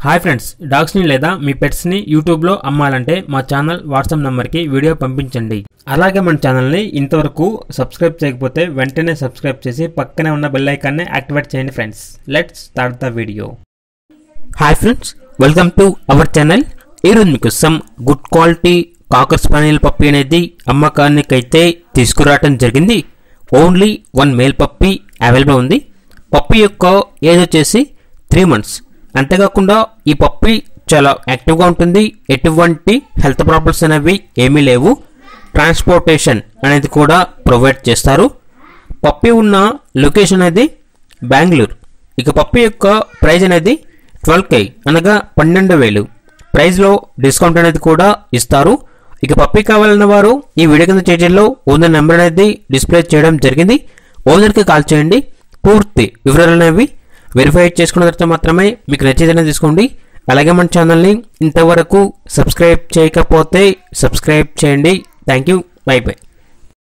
Hi friends, డాగ్స్ని లేదా మీ పెట్స్ని యూట్యూబ్లో అమ్మాలంటే మా ఛానల్ వాట్సాప్ నెంబర్కి వీడియో పంపించండి. అలాగే మన ఛానల్ని ఇంతవరకు సబ్స్క్రైబ్ చేయకపోతే వెంటనే సబ్స్క్రైబ్ చేసి పక్కనే ఉన్న బెల్ ఐకాన్ని యాక్టివేట్ చేయండి friends. Let's start the video. Hi friends, welcome to our channel. ఈరోజు మీకు some good quality cocker spaniel puppy అనేది అమ్మకానికైతే తీసుకురావడం జరిగింది. ఓన్లీ 1 మేల్ పప్పీ అవైలబుల్ ఉంది. పప్పీ యొక్క ఏజ్ వచ్చేసి 3 months. అంతేకాకుండా ఈ పప్పీ చాలా యాక్టివ్గా ఉంటుంది. ఎటువంటి హెల్త్ ప్రాబ్లమ్స్ అనేవి ఏమీ లేవు. ట్రాన్స్పోర్టేషన్ అనేది కూడా ప్రొవైడ్ చేస్తారు. పప్పీ ఉన్న లొకేషన్ అనేది బెంగళూరు. ఇక పప్పీ యొక్క ప్రైజ్ అనేది 12K అనగా 12,000. ప్రైజ్లో డిస్కౌంట్ అనేది కూడా ఇస్తారు. ఇక పప్పీ కావాలన్న వారు ఈ వీడియో కింద చేతిలో ఓనర్ నెంబర్ అనేది డిస్ప్లే చేయడం జరిగింది. ఓనర్కి కాల్ చేయండి. పూర్తి వివరాలు అనేవి వెరిఫై చేసుకున్న తర్వాత మాత్రమే మీకు నచ్చేదైనా తీసుకోండి. అలాగే మన ఛానల్ని ఇంతవరకు సబ్స్క్రైబ్ చేయకపోతే సబ్స్క్రైబ్ చేయండి. Thank you. By by.